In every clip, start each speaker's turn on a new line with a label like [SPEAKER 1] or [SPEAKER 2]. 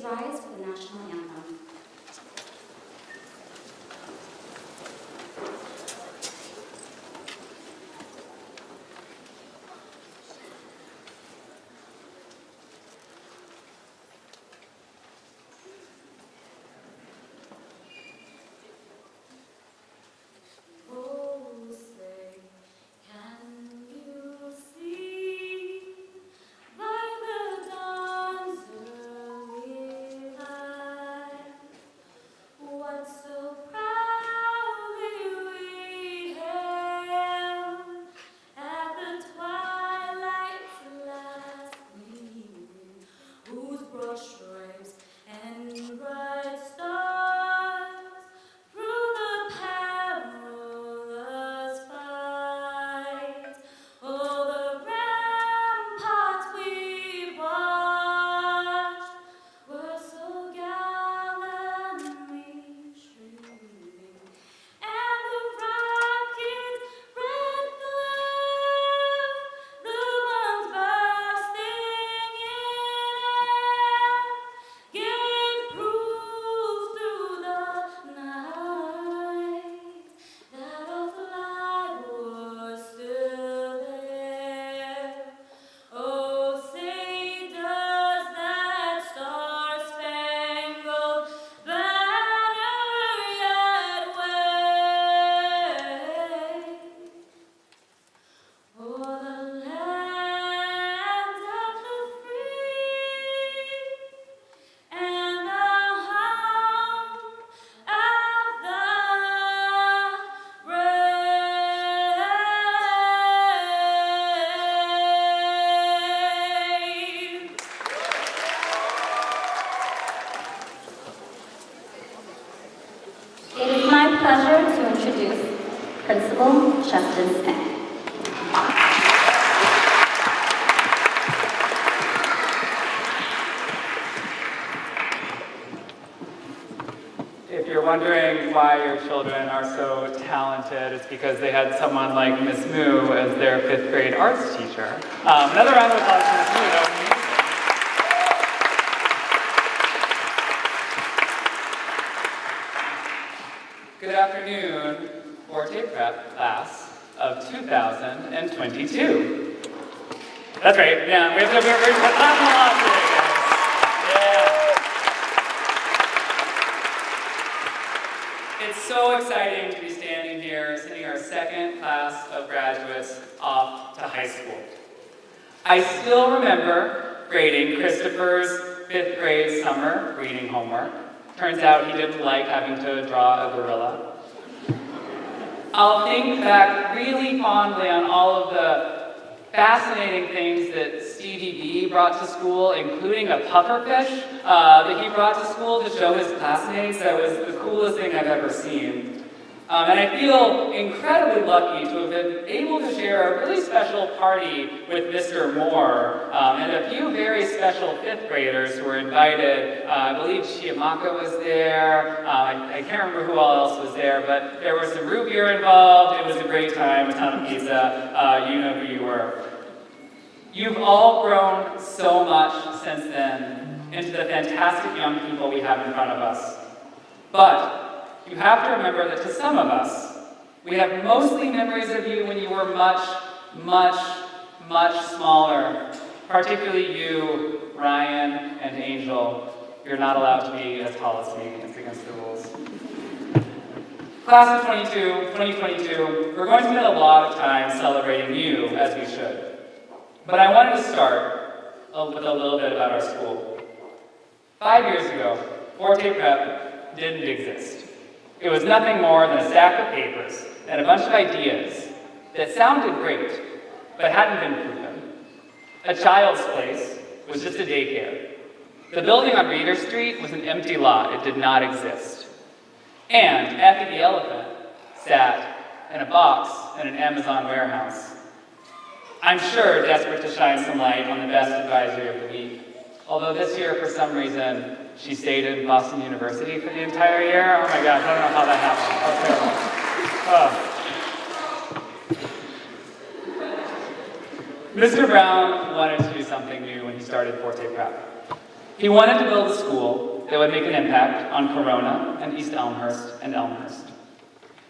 [SPEAKER 1] rise for the national anthem.
[SPEAKER 2] If you're wondering why your children are so talented, it's because they had someone like Miss Moo as their 5th grade arts teacher. Another round of applause for Miss Moo. That was amazing. Good afternoon, Forte Prep class of 2022. That's right, yeah, we have to clap a lot today, guys. Yeah. It's so exciting to be standing here, sending our 2nd class of graduates off to high school. I still remember grading Christopher's 5th grade summer reading homework. Turns out he didn't like having to draw a gorilla. I'll think back really fondly on all of the fascinating things that Stevie B brought to school, including a pufferfish that he brought to school to show his classmates. That was the coolest thing I've ever seen. And I feel incredibly lucky to have been able to share a really special party with Mr. Moore and a few very special 5th graders who were invited. I believe Chiamaka was there. I can't remember who all else was there, but there was some root beer involved. It was a great time, a ton of pizza. You know who you were. You've all grown so much since then into the fantastic young people we have in front of us. But you have to remember that to some of us, we have mostly memories of you when you were much, much, much smaller. Particularly you, Ryan, and Angel. You're not allowed to be as tall as me. It's against the rules. Class of 2022, we're going to spend a lot of time celebrating you, as we should. But I wanted to start with a little bit about our school. 5 years ago, Forte Prep didn't exist. It was nothing more than a stack of papers and a bunch of ideas that sounded great, but hadn't been proven. A child's place was just a daycare. The building on Reeder Street was an empty lot. It did not exist. And Effie the elephant sat in a box in an Amazon warehouse. I'm sure desperate to shine some light on the best advisory of the week. Although this year, for some reason, she stayed in Boston University for the entire year. Oh my gosh, I don't know how that happened. How terrible. Mr. Brown wanted to do something new when he started Forte Prep. He wanted to build a school that would make an impact on Corona and East Elmhurst and Elmhurst.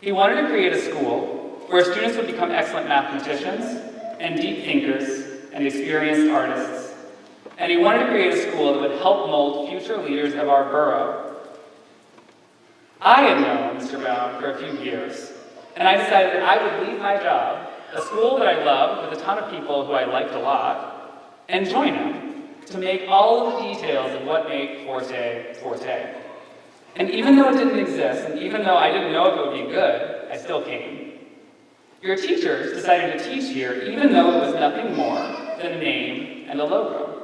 [SPEAKER 2] He wanted to create a school where students would become excellent mathematicians and deep thinkers and experienced artists. And he wanted to create a school that would help mold future leaders of our borough. I had known Mr. Brown for a few years, and I decided that I would leave my job, a school that I loved with a ton of people who I liked a lot, and join him to make all of the details of what made Forte, Forte. And even though it didn't exist, and even though I didn't know if it would be good, I still came. Your teachers decided to teach here even though it was nothing more than a name and a logo.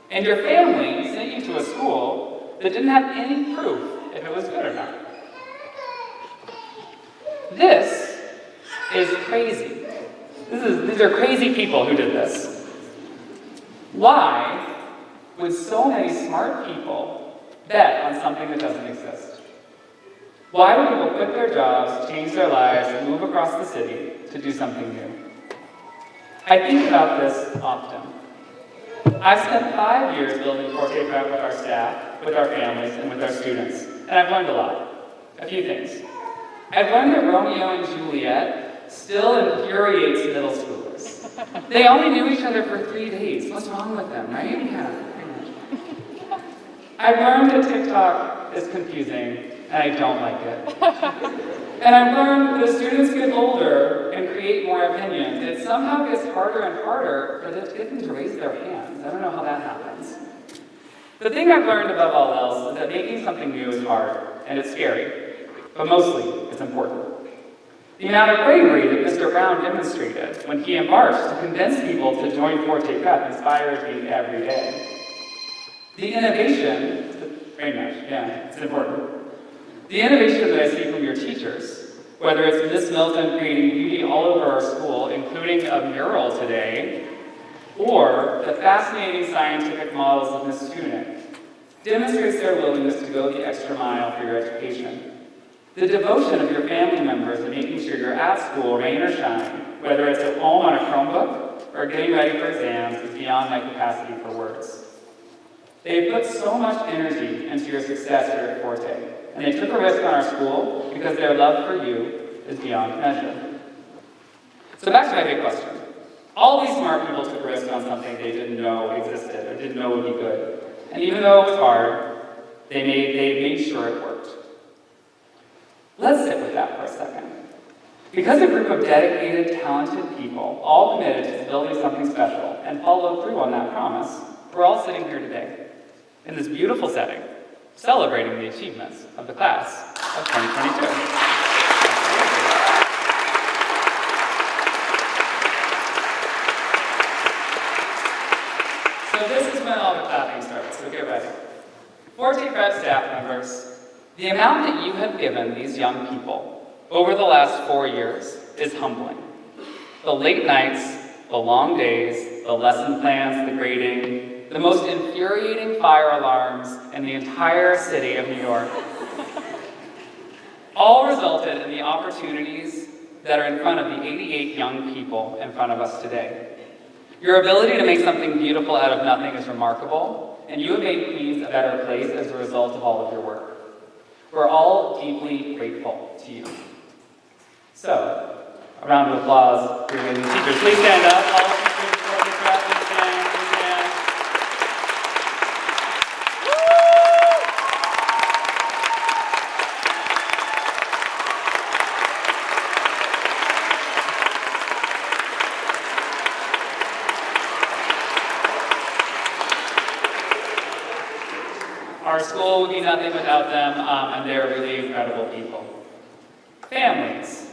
[SPEAKER 2] And your family sent you to a school that didn't have any proof if it was good or not. This is crazy. These are crazy people who did this. Why would so many smart people bet on something that doesn't exist? Why would people quit their jobs, change their lives, and move across the city to do something new? I think about this often. I've spent 5 years building Forte Prep with our staff, with our families, and with our students, and I've learned a lot. A few things. I've learned that Romeo and Juliet still infuriates middle schoolers. They only knew each other for 3 days. What's wrong with them, right? Yeah. I've learned that TikTok is confusing, and I don't like it. And I've learned that as students get older and create more opinions, it somehow gets harder and harder for them to raise their hands. I don't know how that happens. The thing I've learned above all else is that making something new is hard, and it's scary, but mostly it's important. The amount of bravery that Mr. Brown demonstrated when he embarked to convince people to join Forte Prep inspires me every day. The innovation, very much, yeah, it's important. The innovation that I see from your teachers, whether it's Miss Milton creating beauty all over our school, including a mural today, or the fascinating scientific models of Ms. Tunick, demonstrates their willingness to go the extra mile for your education. The devotion of your family members in making sure you're at school, rain or shine, whether it's at home on a Chromebook or getting ready for exams, is beyond my capacity for words. They put so much energy into your success here at Forte, and they took a risk on our school because their love for you is beyond measure. So back to my big question. All these smart people took a risk on something they didn't know existed or didn't know would be good. And even though it was hard, they made sure it worked. Let's sit with that for a second. Because a group of dedicated, talented people, all committed to building something special and followed through on that promise, we're all sitting here today in this beautiful setting, celebrating the achievements of the class of 2022. So this is when all the clapping starts, so get ready. Forte Prep staff members, the amount that you have given these young people over the last 4 years is humbling. The late nights, the long days, the lesson plans, the grading, the most infuriating fire alarms in the entire city of New York, all resulted in the opportunities that are in front of the 88 young people in front of us today. Your ability to make something beautiful out of nothing is remarkable, and you have made Queens a better place as a result of all of your work. We're all deeply grateful to you. So, a round of applause for your amazing teachers. Please stand up. All teachers, Forte Prep, please stand, please stand. Our school would be nothing without them, and they're really incredible people. Families,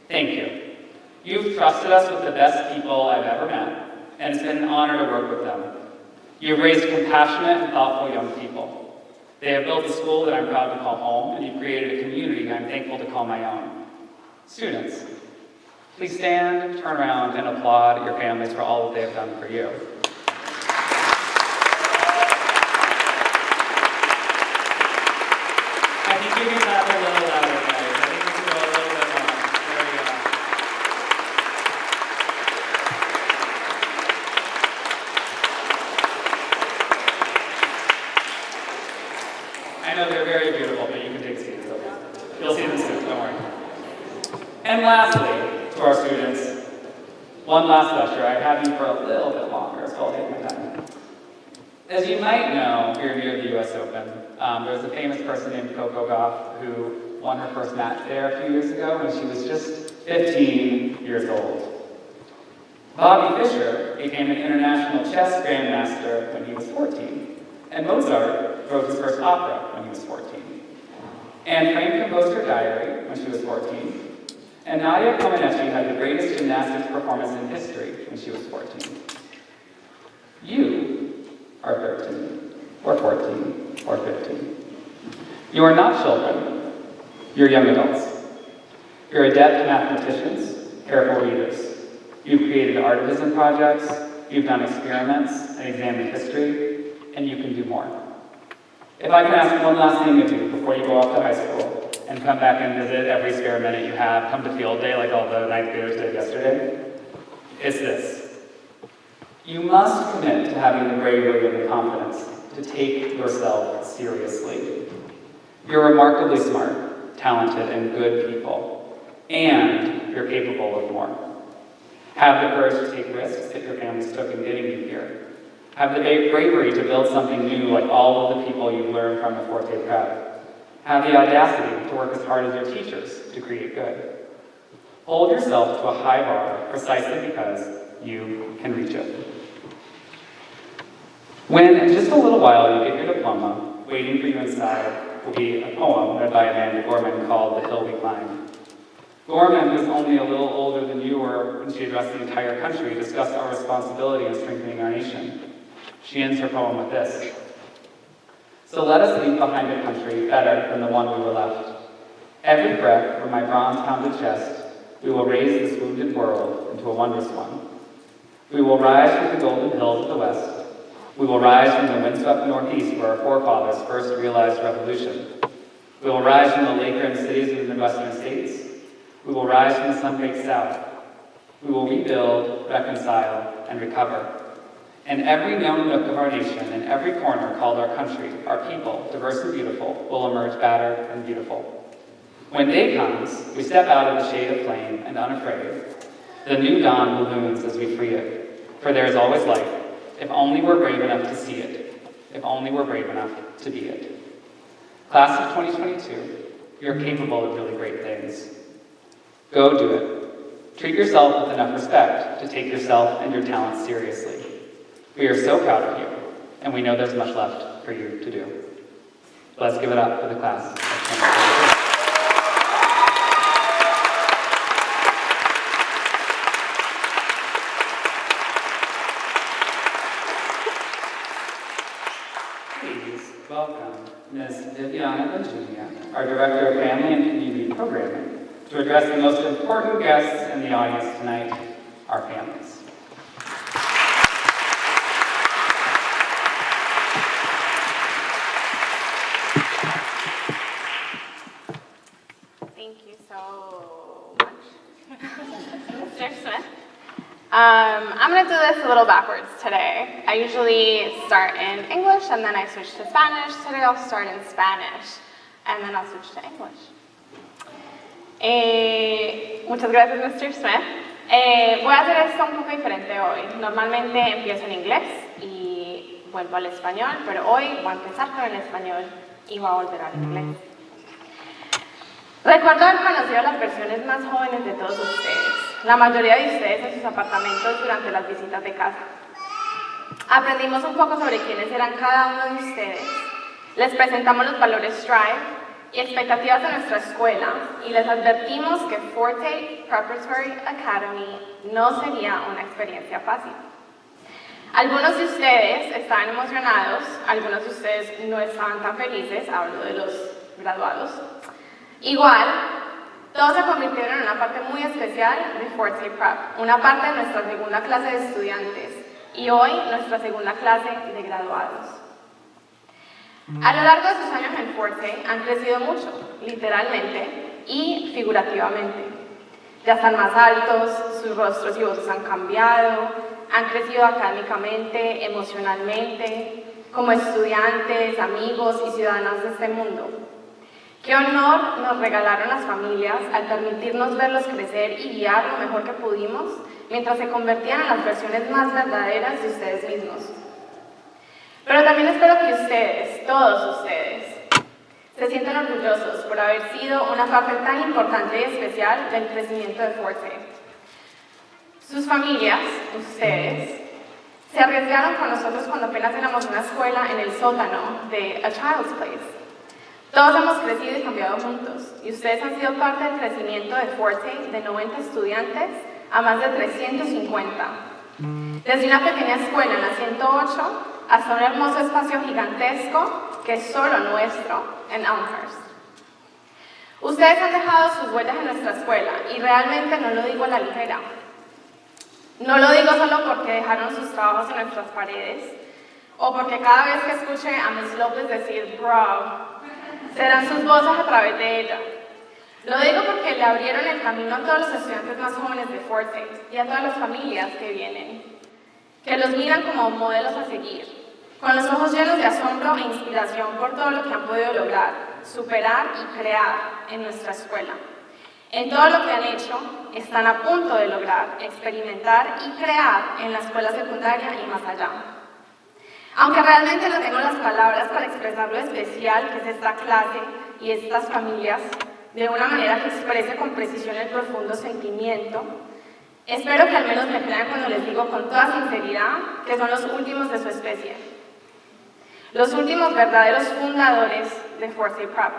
[SPEAKER 2] thank you. You've trusted us with the best people I've ever met, and it's been an honor to work with them. You've raised compassionate and thoughtful young people. They have built a school that I'm proud to call home, and you've created a community I'm thankful to call my own. Students, please stand, turn around, and applaud your families for all that they have done for you. I think you can clap a little louder, guys. I think we can go a little bit more. There we go. And lastly, to our students, one last lecture. I have you for a little bit longer, so I'll take my time. As you might know, here near the US Open, there's a famous person named Coco Gauff who won her first match there a few years ago when she was just 15 years old. Bobby Fischer became an international chess grandmaster when he was 14, and Mozart wrote his first opera when he was 14. Anne Frank composed her diary when she was 14, and Nadia Comaneci had the greatest gymnastics performance in history when she was 14. You are 13, or 14, or 15. You are not children, you're young adults. You're adept mathematicians, careful readers. You've created artivism projects, you've done experiments and examined history, and you can do more. If I can ask one last thing of you before you go off to high school and come back and visit every spare minute you have, come to field day like all the ninth graders did yesterday, it's this. You must commit to having the bravery and the confidence to take yourself seriously. You're remarkably smart, talented, and good people, and you're capable of more. Have the courage to take risks that your families took in getting you here. Have the bravery to build something new like all of the people you've learned from the Forte Prep. Have the audacity to work as hard as your teachers to create good. Hold yourself to a high bar precisely because you can reach it. When in just a little while you get your diploma, waiting for you inside will be a poem read by Amanda Gorman called The Hill We Climb. Gorman, who's only a little older than you were when she addressed the entire country, discussed our responsibility in strengthening our nation. She ends her poem with this. So let us leave behind a country better than the one we were left. Every breath from my bronze-pounded chest, we will raise this wounded world into a wondrous one. We will rise from the golden hills of the west. We will rise from the windswept northeast where our forefathers first realized revolution. We will rise from the lake-rimmed cities of the Midwestern states. We will rise from the sun-baked south. We will rebuild, reconcile, and recover. And every known nook of our nation and every corner called our country, our people, diverse and beautiful, will emerge battered and beautiful. When day comes, we step out of the shade of flame and unafraid. The new dawn balloons as we free it. For there is always light, if only we're brave enough to see it, if only we're brave enough to be it. Class of 2022, you're capable of really great things. Go do it. Treat yourself with enough respect to take yourself and your talents seriously. We are so proud of you, and we know there's much left for you to do. Let's give it up for the class of 2022. Please welcome Ms. Viviana Benjunia, our Director of Family and Community Programming, to address the most important guests in the audience tonight, our families.
[SPEAKER 1] Thank you so much, Mr. Smith. I'm going to do this a little backwards today. I usually start in English and then I switch to Spanish. Today I'll start in Spanish and then I'll switch to English. Muchas gracias, Mr. Smith. Voy a hacer esto un poco diferente hoy. Normalmente empiezo en inglés y vuelvo al español, pero hoy voy a empezar con el español y voy a volver al inglés. Recuerdo haber conocido a las versiones más jóvenes de todos ustedes, la mayoría de ustedes en sus apartamentos durante las visitas de casa. Aprendimos un poco sobre quiénes eran cada uno de ustedes, les presentamos los valores Strive y expectativas de nuestra escuela y les advertimos que Forte Preparatory Academy no sería una experiencia fácil. Algunos de ustedes estaban emocionados, algunos de ustedes no estaban tan felices, hablo de los graduados. Igual, todos se convirtieron en una parte muy especial de Forte Prep, una parte de nuestra segunda clase de estudiantes y hoy nuestra segunda clase de graduados. A lo largo de sus años en Forte han crecido mucho, literalmente y figurativamente. Ya están más altos, sus rostros y voces han cambiado, han crecido académicamente, emocionalmente, como estudiantes, amigos y ciudadanos de este mundo. Qué honor nos regalaron las familias al permitirnos verlos crecer y guiar lo mejor que pudimos mientras se convertían en las versiones más verdaderas de ustedes mismos. Pero también espero que ustedes, todos ustedes, se sientan orgullosos por haber sido una parte tan importante y especial del crecimiento de Forte. Sus familias, ustedes, se arriesgaron con nosotros cuando apenas éramos una escuela en el sótano de A Child's Place. Todos hemos crecido y cambiado juntos, y ustedes han sido parte del crecimiento de Forte de 90 estudiantes a más de 350. Desde una pequeña escuela en la 108 hasta un hermoso espacio gigantesco que es solo nuestro en Elmhurst. Ustedes han dejado sus huellas en nuestra escuela y realmente no lo digo a la ligera. No lo digo solo porque dejaron sus trabajos en nuestras paredes o porque cada vez que escuche a Miss López decir bro, serán sus voces a través de ella. Lo digo porque le abrieron el camino a todos los estudiantes más jóvenes de Forte y a todas las familias que vienen, que los miran como modelos a seguir, con los ojos llenos de asombro e inspiración por todo lo que han podido lograr, superar y crear en nuestra escuela. En todo lo que han hecho, están a punto de lograr, experimentar y crear en la escuela secundaria y más allá. Aunque realmente no tengo las palabras para expresar lo especial que es esta clase y estas familias, de una manera que exprese con precisión el profundo sentimiento, espero que al menos me crean cuando les digo con toda sinceridad que son los últimos de su especie. Los últimos verdaderos fundadores de Forte Prep.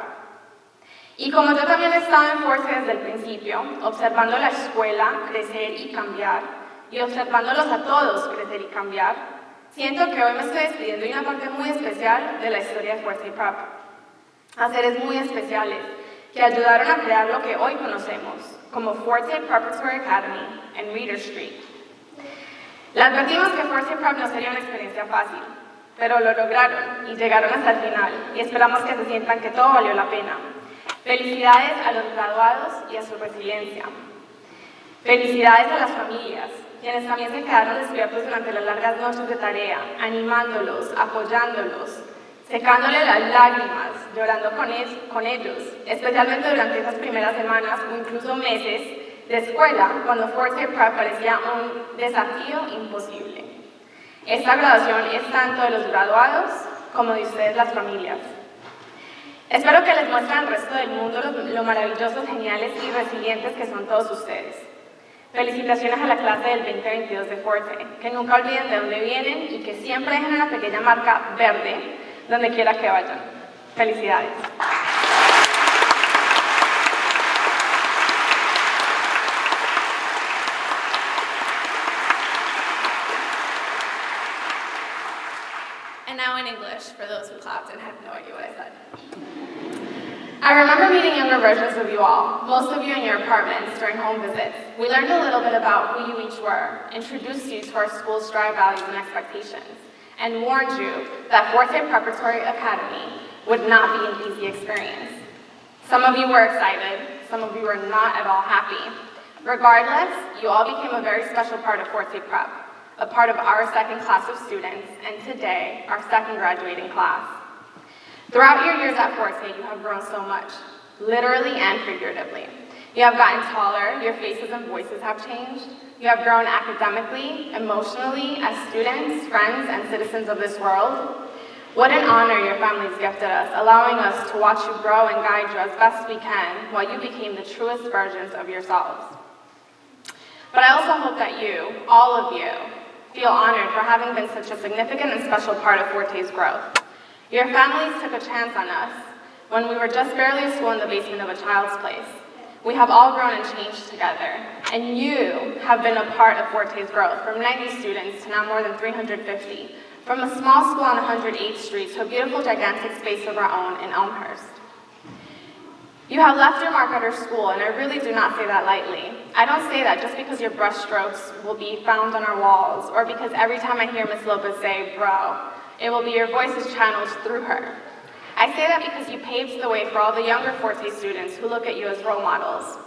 [SPEAKER 1] Y como yo también he estado en Forte desde el principio, observando la escuela crecer y cambiar, y observándolos a todos crecer y cambiar, siento que hoy me estoy despidiendo de una parte muy especial de la historia de Forte Prep. A seres muy especiales que ayudaron a crear lo que hoy conocemos como Forte Preparatory Academy en Reader Street. Le advertimos que Forte Prep no sería una experiencia fácil, pero lo lograron y llegaron hasta el final y esperamos que se sientan que todo valió la pena. Felicidades a los graduados y a su resiliencia. Felicidades a las familias, quienes también se quedaron despiertos durante las largas noches de tarea, animándolos, apoyándolos, secándole las lágrimas, llorando con ellos, especialmente durante esas primeras semanas o incluso meses de escuela, cuando Forte Prep parecía un desafío imposible. Esta graduación es tanto de los graduados como de ustedes las familias. Espero que les muestren al resto del mundo lo maravillosos, geniales y resilientes que son todos ustedes. Felicitaciones a la clase del 2022 de Forte, que nunca olviden de dónde vienen y que siempre dejen una pequeña marca verde donde quiera que vayan. Felicidades. And now in English, for those who clapped and had no idea what I said. I remember meeting younger versions of you all, most of you in your apartments during home visits. We learned a little bit about who you each were, introduced you to our school's strive values and expectations, and warned you that Forte Preparatory Academy would not be an easy experience. Some of you were excited, some of you were not at all happy. Regardless, you all became a very special part of Forte Prep, a part of our second class of students, and today, our second graduating class. Throughout your years at Forte, you have grown so much, literally and figuratively. You have gotten taller, your faces and voices have changed. You have grown academically, emotionally, as students, friends, and citizens of this world. What an honor your families gifted us, allowing us to watch you grow and guide you as best we can while you became the truest versions of yourselves. But I also hope that you, all of you, feel honored for having been such a significant and special part of Forte's growth. Your families took a chance on us when we were just barely a school in the basement of A Child's Place. We have all grown and changed together, and you have been a part of Forte's growth, from 90 students to now more than 350, from a small school on 108th Street to a beautiful, gigantic space of our own in Elmhurst. You have left your mark at our school, and I really do not say that lightly. I don't say that just because your brushstrokes will be found on our walls, or because every time I hear Miss Lopez say, bro, it will be your voices channeled through her. I say that because you paved the way for all the younger Forte students who look at you as role models.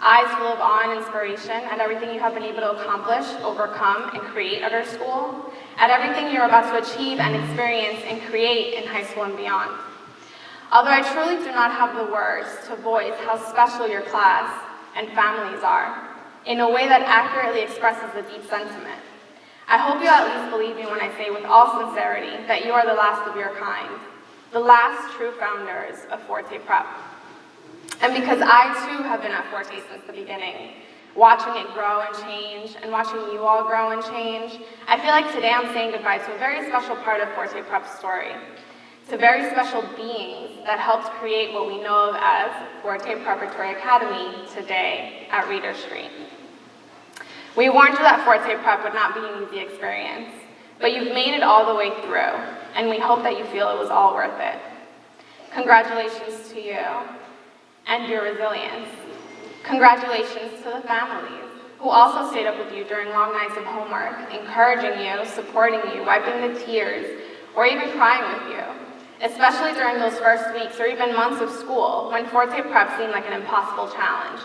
[SPEAKER 1] Eyes full of awe and inspiration at everything you have been able to accomplish, overcome, and create at our school, at everything you're about to achieve and experience and create in high school and beyond. Although I truly do not have the words to voice how special your class and families are, in a way that accurately expresses the deep sentiment, I hope you at least believe me when I say with all sincerity that you are the last of your kind, the last true founders of Forte Prep. And because I too have been at Forte since the beginning, watching it grow and change, and watching you all grow and change, I feel like today I'm saying goodbye to a very special part of Forte Prep's story, to very special beings that helped create what we know of as Forte Preparatory Academy today at Reader Street. We warned you that Forte Prep would not be an easy experience, but you've made it all the way through, and we hope that you feel it was all worth it. Congratulations to you and your resilience. Congratulations to the families who also stayed up with you during long nights of homework, encouraging you, supporting you, wiping the tears, or even crying with you, especially during those first weeks or even months of school when Forte Prep seemed like an impossible challenge.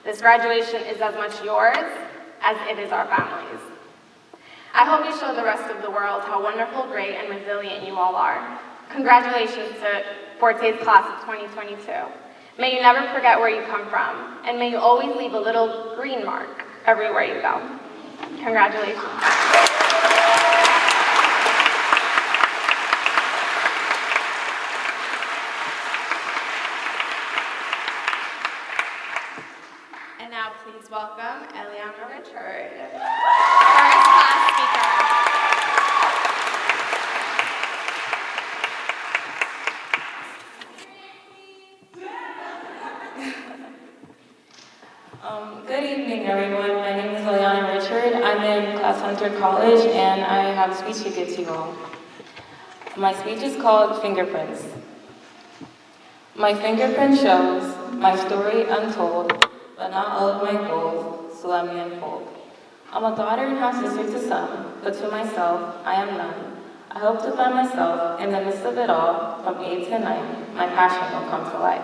[SPEAKER 1] This graduation is as much yours as it is our families. I hope you show the rest of the world how wonderful, great, and resilient you all are. Congratulations to Forte's class of 2022. May you never forget where you come from, and may you always leave a little green mark everywhere you go. Congratulations. And now please welcome Eliana Richard, first class speaker.
[SPEAKER 3] Good evening, everyone. My name is Eliana Richard. I'm in Class Hunter College, and I have a speech to give to you all. My speech is called Fingerprints. My fingerprint shows my story untold, but not all of my goals, so let me unfold. I'm a daughter and half-sister to some, but to myself, I am none. I hope to find myself in the midst of it all, from 8 to 9, my passion will come to life.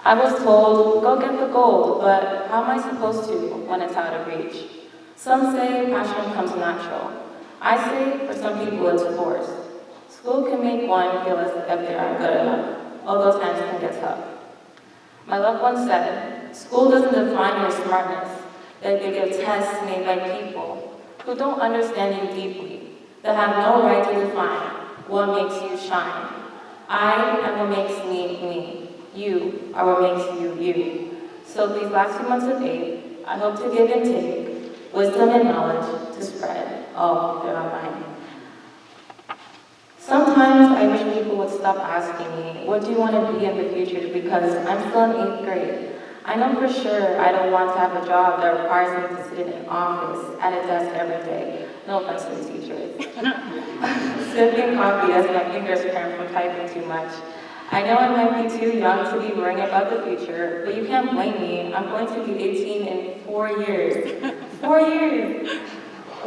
[SPEAKER 3] I was told, go get the gold, but how am I supposed to when it's out of reach? Some say passion comes natural. I say for some people it's forced. School can make one feel as if they aren't good enough, although times can get tough. My loved one said, school doesn't define your smartness, that they give tests made by people who don't understand you deeply, that have no right to define what makes you shine. I am what makes me, me. You are what makes you, you. So these last few months of aid, I hope to give and take wisdom and knowledge to spread all that are mine. Sometimes I wish people would stop asking me, what do you want to be in the future? Because I'm still in 8th grade. I know for sure I don't want to have a job that requires me to sit in an office at a desk every day. No offense to the teachers. Sipping coffee as my fingers cramp from typing too much. I know I might be too young to be worrying about the future, but you can't blame me. I'm going to be 18 in 4 years. 4 years!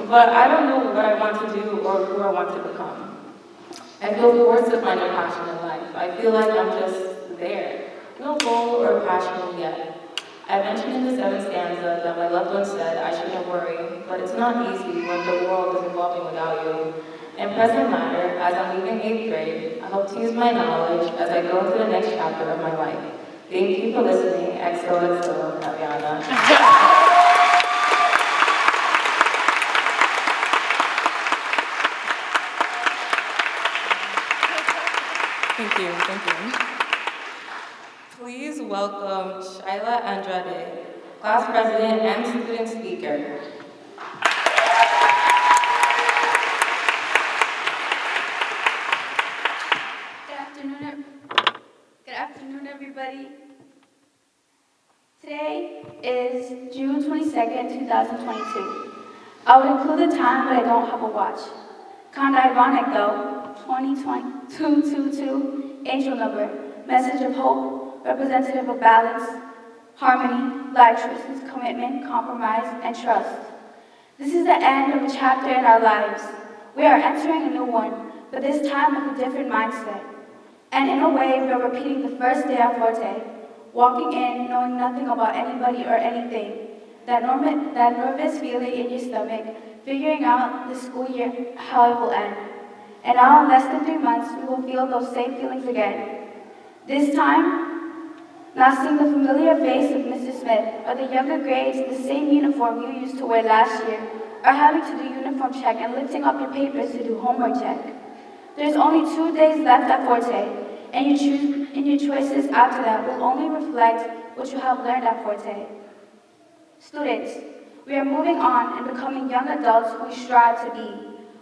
[SPEAKER 3] But I don't know what I want to do or who I want to become. I feel forced to find a passion in life. I feel like I'm just there. No goal or passion yet. I mentioned in the 7th stanza that my loved one said I shouldn't worry, but it's not easy when the world is evolving without you. In present matter, as I'm leaving 8th grade, I hope to use my knowledge as I go into the next chapter of my life. Thank you for listening. XOXO, Eliana. Thank you. Please welcome Shaila Andrade, class president and student speaker.
[SPEAKER 4] Good afternoon, everybody. Today is June 22nd, 2022. I would include the time, but I don't have a watch. Kinda ironic though, 222, angel number, message of hope, representative of balance, harmony, life choices, commitment, compromise, and trust. This is the end of a chapter in our lives. We are entering a new one, but this time with a different mindset. And in a way, we are repeating the first day at Forte, walking in knowing nothing about anybody or anything, that nervous feeling in your stomach, figuring out the school year, how it will end. And now in less than 3 months, we will feel those same feelings again. This time, not seeing the familiar face of Mrs. Smith or the younger grades in the same uniform you used to wear last year, or having to do uniform check and lifting up your papers to do homework check. There's only 2 days left at Forte, and your choices after that will only reflect what you have learned at Forte. Students, we are moving on and becoming young adults who we strive to be.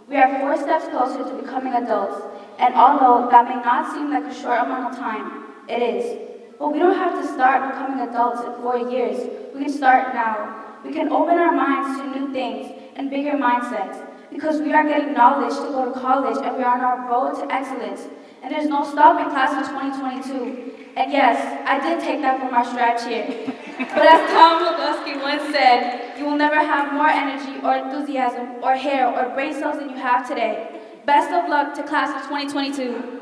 [SPEAKER 4] We are 4 steps closer to becoming adults, and although that may not seem like a short amount of time, it is. But we don't have to start becoming adults in 4 years. We can start now. We can open our minds to new things and bigger mindsets, because we are getting knowledge to go to college and we are on our road to excellence. And there's no stopping class of 2022. And yes, I did take that from our strat chair. But as Tom Logowski once said, you will never have more energy or enthusiasm or hair or brain cells than you have today. Best of luck to class of 2022.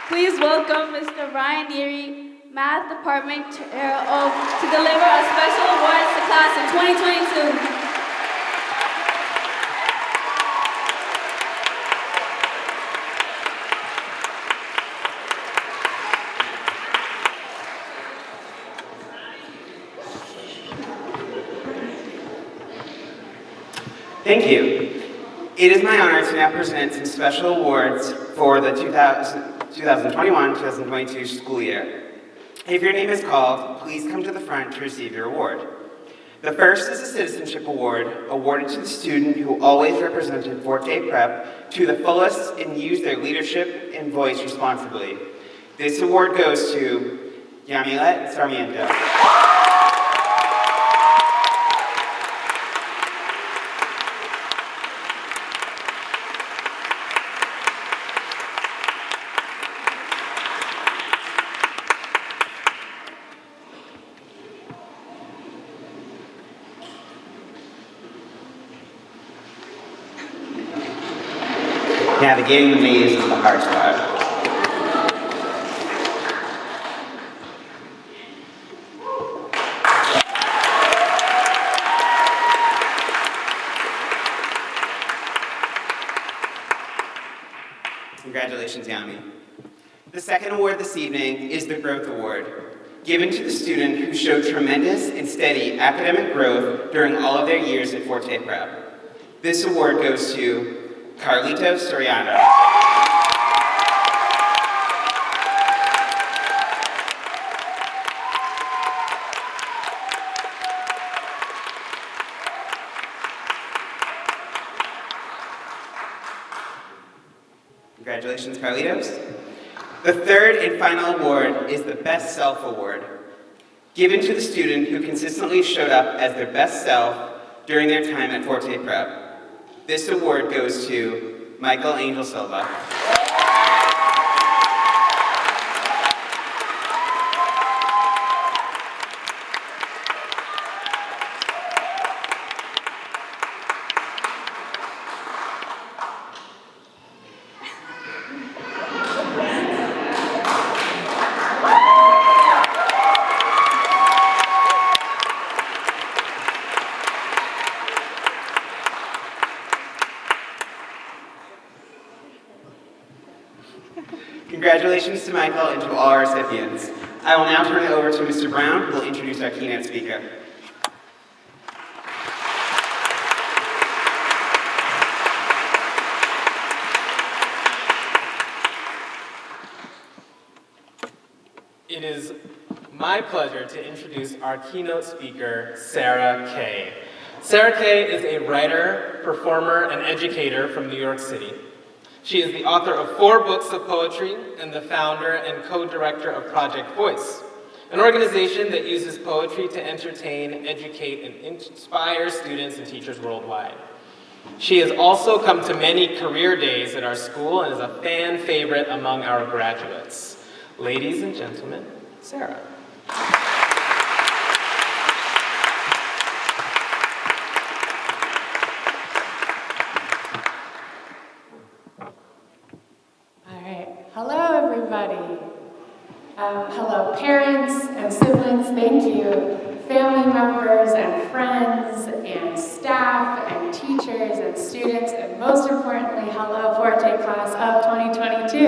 [SPEAKER 4] Please welcome Mr. Ryan Neary, Math Department Chair to deliver a special awards to class of 2022.
[SPEAKER 5] Thank you. It is my honor to now present some special awards for the 2021-2022 school year. If your name is called, please come to the front to receive your award. The first is a Citizenship Award, awarded to the student who always represented Forte Prep to the fullest and used their leadership and voice responsibly. This award goes to Yamilet Sarmiento. Navigating the maze is the hard part. Congratulations, Yami. The second award this evening is the Growth Award, given to the student who showed tremendous and steady academic growth during all of their years at Forte Prep. This award goes to Carlitos Soriano. Congratulations, Carlitos. The third and final award is the Best Self Award, given to the student who consistently showed up as their best self during their time at Forte Prep. This award goes to Michael Angel Silva. Congratulations to Michael and to all our recipients. I will now turn it over to Mr. Brown, who will introduce our keynote speaker.
[SPEAKER 6] It is my pleasure to introduce our keynote speaker, Sarah Kay. Sarah Kay is a writer, performer, and educator from New York City. She is the author of 4 books of poetry and the founder and co-director of Project Voice, an organization that uses poetry to entertain, educate, and inspire students and teachers worldwide. She has also come to many career days at our school and is a fan favorite among our graduates. Ladies and gentlemen, Sarah.
[SPEAKER 7] Hello, parents and siblings. Thank you family members and friends and staff and teachers and students, and most importantly, hello Forte class of 2022.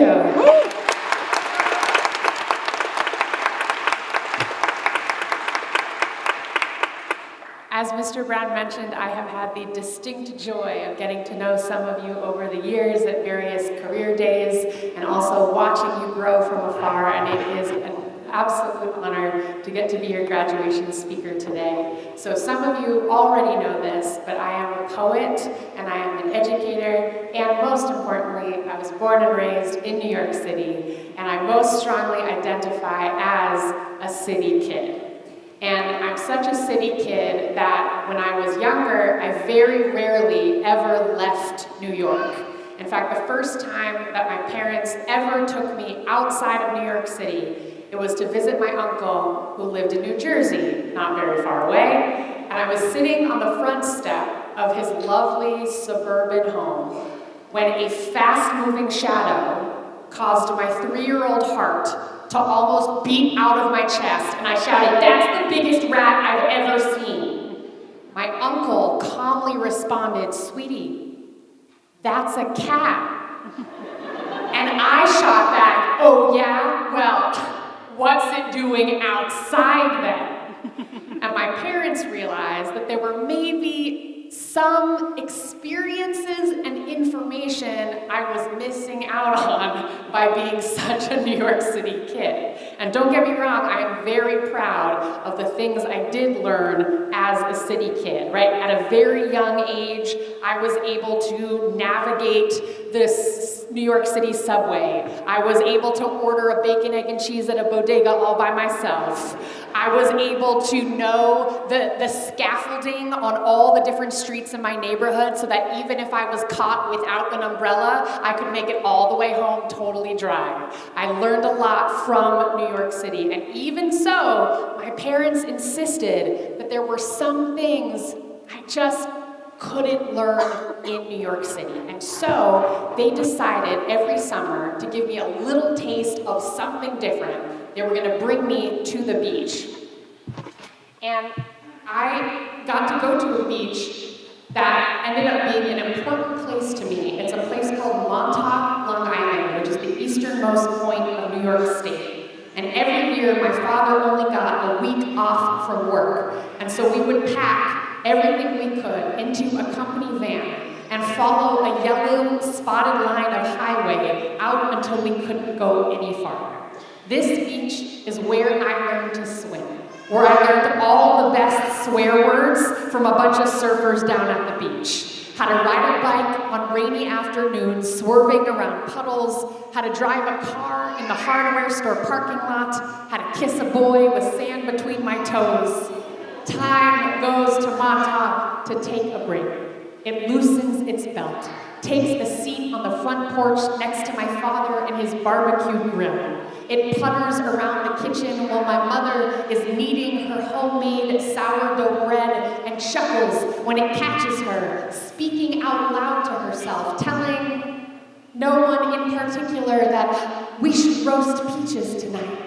[SPEAKER 7] As Mr. Brown mentioned, I have had the distinct joy of getting to know some of you over the years at various career days and also watching you grow from afar, and it is an absolute honor to get to be your graduation speaker today. So some of you already know this, but I am a poet and I am an educator, and most importantly, I was born and raised in New York City, and I most strongly identify as a city kid. And I'm such a city kid that when I was younger, I very rarely ever left New York. In fact, the first time that my parents ever took me outside of New York City, it was to visit my uncle who lived in New Jersey, not very far away. And I was sitting on the front step of his lovely suburban home when a fast-moving shadow caused my 3-year-old heart to almost beat out of my chest, and I shouted, "That's the biggest rat I've ever seen." My uncle calmly responded, "Sweetie, that's a cat." And I shot back, "Oh yeah? Well, what's it doing outside then?" And my parents realized that there were maybe some experiences and information I was missing out on by being such a New York City kid. And don't get me wrong, I am very proud of the things I did learn as a city kid, right? At a very young age, I was able to navigate this New York City subway. I was able to order a bacon, egg, and cheese at a bodega all by myself. I was able to know the scaffolding on all the different streets in my neighborhood so that even if I was caught without an umbrella, I could make it all the way home totally dry. I learned a lot from New York City, and even so, my parents insisted that there were some things I just couldn't learn in New York City. And so they decided every summer to give me a little taste of something different. They were gonna bring me to the beach. And I got to go to a beach that ended up being an important place to me. It's a place called Montauk, Long Island, which is the easternmost point of New York State. And every year, my father only got a week off from work. And so we would pack everything we could into a company van and follow a yellow spotted line of highway out until we couldn't go any farther. This beach is where I learned to swim, where I learned all the best swear words from a bunch of surfers down at the beach. How to ride a bike on rainy afternoons, swerving around puddles, how to drive a car in the hardware store parking lot, how to kiss a boy with sand between my toes. Time goes to Montauk to take a break. It loosens its belt, takes a seat on the front porch next to my father and his barbecue grill. It putters around the kitchen while my mother is kneading her homemade sourdough bread and chuckles when it catches her, speaking out loud to herself, telling no one in particular that we should roast peaches tonight.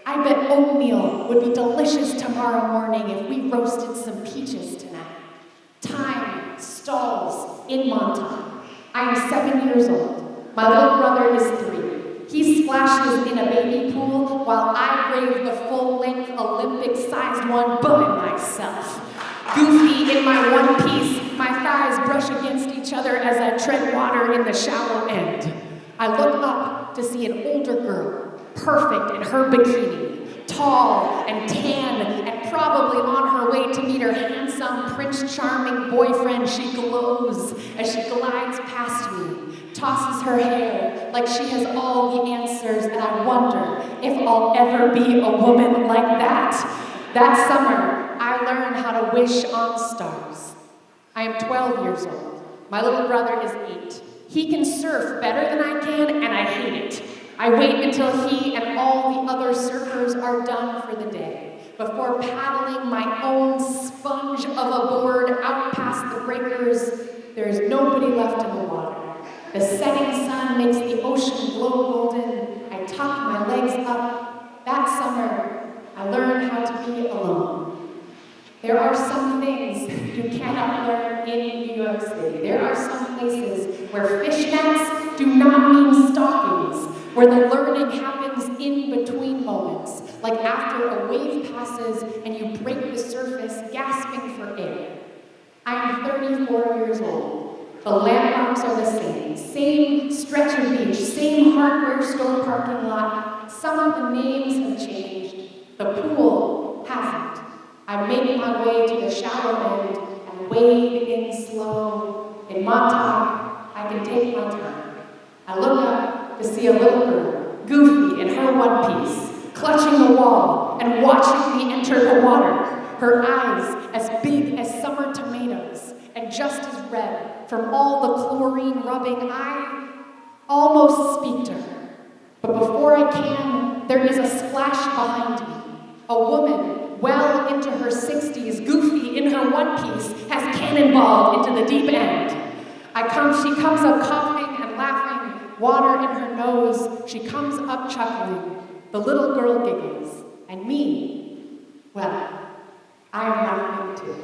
[SPEAKER 7] I bet oatmeal would be delicious tomorrow morning if we roasted some peaches tonight. Time stalls in Montauk. I am 7 years old. My little brother is 3. He splashes in a baby pool while I brave the full-length Olympic-sized one by myself. Goofy in my one piece, my thighs brush against each other as I tread water in the shallow end. I look up to see an older girl, perfect in her bikini, tall and tan and probably on her way to meet her handsome Prince Charming boyfriend. She glows as she glides past me, tosses her hair like she has all the answers, and I wonder if I'll ever be a woman like that. That summer, I learned how to wish on stars. I am 12 years old. My little brother is 8. He can surf better than I can, and I hate it. I wait until he and all the other surfers are done for the day before paddling my own sponge of a board out past the breakers. There is nobody left in the water. The setting sun makes the ocean glow golden. I tuck my legs up. That summer, I learned how to be alone. There are some things you cannot learn in New York City. There are some places where fishnets do not mean stockings, where the learning happens in between moments, like after a wave passes and you break the surface, gasping for air. I'm 34 years old. The landmarks are the same stretch of beach, same hardware store parking lot. Some of the names have changed. The pool hasn't. I make my way to the shallow end and wade in slow. In Montauk, I can take my time. I look up to see a little girl, goofy in her one piece, clutching the wall and watching me enter the water. Her eyes as big as summer tomatoes and just as red from all the chlorine rubbing. I almost speak to her. But before I can, there is a splash behind me. A woman, well into her 60s, goofy in her one piece, has cannonballed into the deep end. She comes up coughing and laughing, water in her nose. She comes up chuckling. The little girl giggles. And me, well, I am laughing too.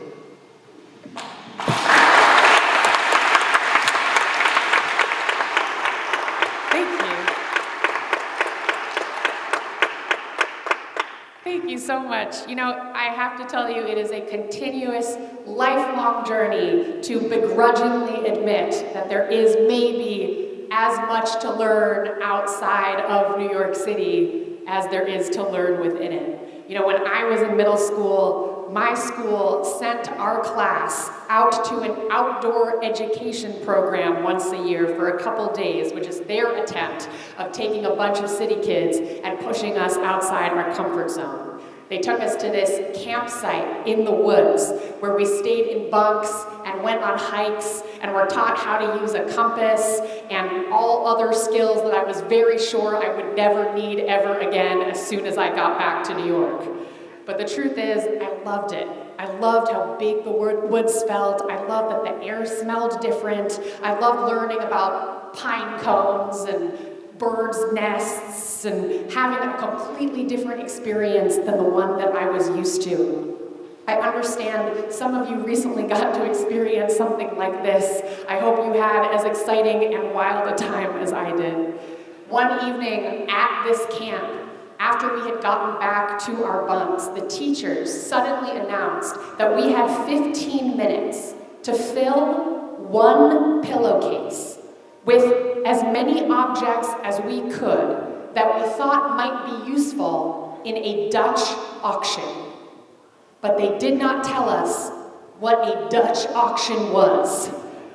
[SPEAKER 7] Thank you so much. You know, I have to tell you, it is a continuous, lifelong journey to begrudgingly admit that there is maybe as much to learn outside of New York City as there is to learn within it. You know, when I was in middle school, my school sent our class out to an outdoor education program once a year for a couple days, which is their attempt of taking a bunch of city kids and pushing us outside our comfort zone. They took us to this campsite in the woods where we stayed in bunks and went on hikes and were taught how to use a compass and all other skills that I was very sure I would never need ever again as soon as I got back to New York. But the truth is, I loved it. I loved how big the woods felt. I loved that the air smelled different. I loved learning about pine cones and birds' nests and having a completely different experience than the one that I was used to. I understand some of you recently got to experience something like this. I hope you had as exciting and wild a time as I did. One evening at this camp, after we had gotten back to our bunks, the teachers suddenly announced that we had 15 minutes to fill one pillowcase with as many objects as we could that we thought might be useful in a Dutch auction. But they did not tell us what a Dutch auction was,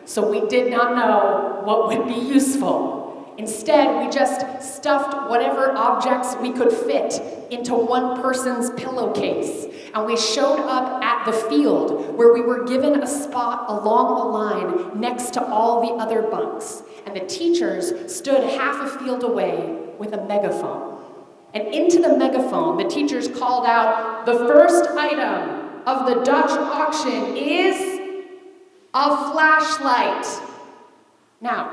[SPEAKER 7] so we did not know what would be useful. Instead, we just stuffed whatever objects we could fit into one person's pillowcase, and we showed up at the field where we were given a spot along a line next to all the other bunks, and the teachers stood half a field away with a megaphone. And into the megaphone, the teachers called out, "The first item of the Dutch auction is a flashlight." Now,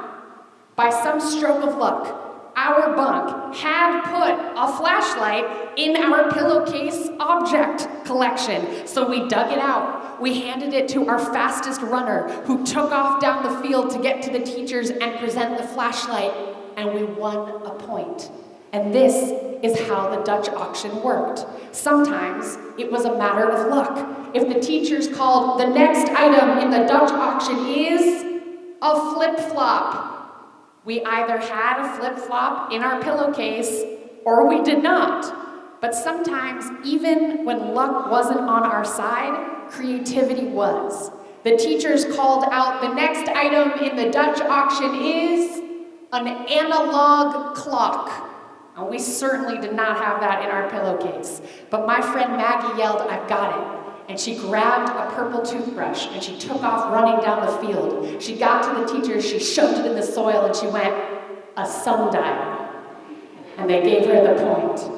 [SPEAKER 7] by some stroke of luck, our bunk had put a flashlight in our pillowcase object collection. So we dug it out. We handed it to our fastest runner, who took off down the field to get to the teachers and present the flashlight, and we won a point. And this is how the Dutch auction worked. Sometimes it was a matter of luck. If the teachers called, "The next item in the Dutch auction is a flip-flop," we either had a flip-flop in our pillowcase or we did not. But sometimes, even when luck wasn't on our side, creativity was. The teachers called out, "The next item in the Dutch auction is an analog clock." And we certainly did not have that in our pillowcase. But my friend Maggie yelled, "I've got it." And she grabbed a purple toothbrush and she took off running down the field. She got to the teachers, she shoved it in the soil, and she went, "A sundial." And they gave her the point.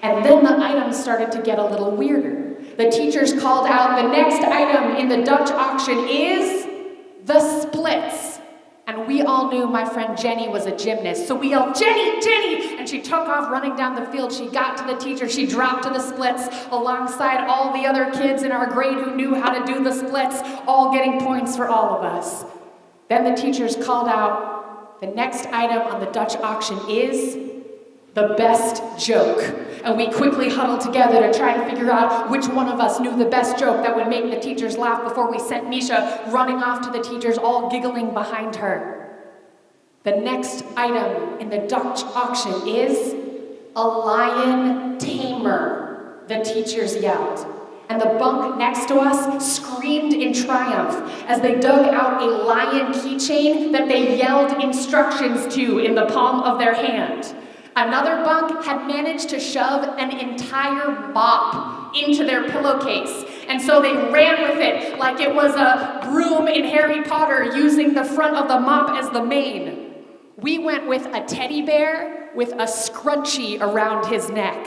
[SPEAKER 7] And then the items started to get a little weirder. The teachers called out, "The next item in the Dutch auction is the splits." And we all knew my friend Jenny was a gymnast. So we yelled, "Jenny, Jenny!" And she took off running down the field. She got to the teacher. She dropped to the splits alongside all the other kids in our grade who knew how to do the splits, all getting points for all of us. Then the teachers called out, "The next item on the Dutch auction is the best joke." And we quickly huddled together to try to figure out which one of us knew the best joke that would make the teachers laugh before we sent Misha running off to the teachers, all giggling behind her. The next item in the Dutch auction is a lion tamer, the teachers yelled. And the bunk next to us screamed in triumph as they dug out a lion keychain that they yelled instructions to in the palm of their hand. Another bunk had managed to shove an entire mop into their pillowcase, and so they ran with it like it was a broom in Harry Potter, using the front of the mop as the mane. We went with a teddy bear with a scrunchie around his neck.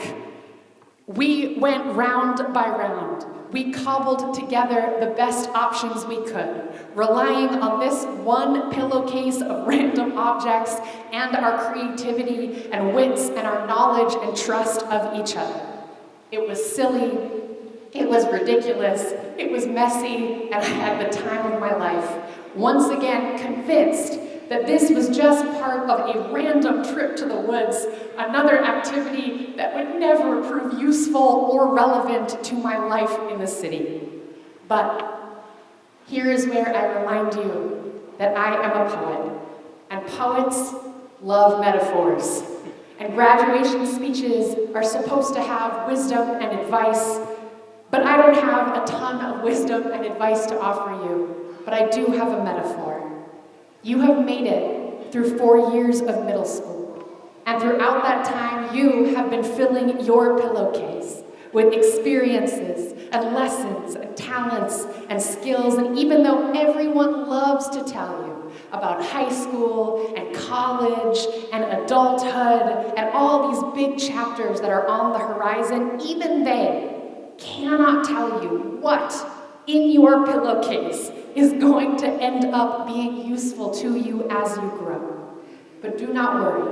[SPEAKER 7] We went round by round. We cobbled together the best options we could, relying on this one pillowcase of random objects and our creativity and wits and our knowledge and trust of each other. It was silly, it was ridiculous, it was messy, and I had the time of my life. Once again, convinced that this was just part of a random trip to the woods, another activity that would never prove useful or relevant to my life in the city. But here is where I remind you that I am a poet, and poets love metaphors. And graduation speeches are supposed to have wisdom and advice, but I don't have a ton of wisdom and advice to offer you, but I do have a metaphor. You have made it through 4 years of middle school, and throughout that time, you have been filling your pillowcase with experiences and lessons and talents and skills, and even though everyone loves to tell you about high school and college and adulthood and all these big chapters that are on the horizon, even they cannot tell you what in your pillowcase is going to end up being useful to you as you grow. But do not worry.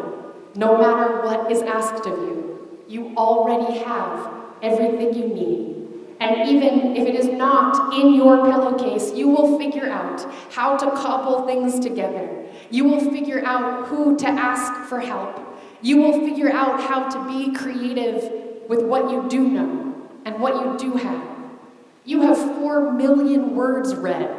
[SPEAKER 7] No matter what is asked of you, you already have everything you need. And even if it is not in your pillowcase, you will figure out how to cobble things together. You will figure out who to ask for help. You will figure out how to be creative with what you do know and what you do have. You have 4 million words read.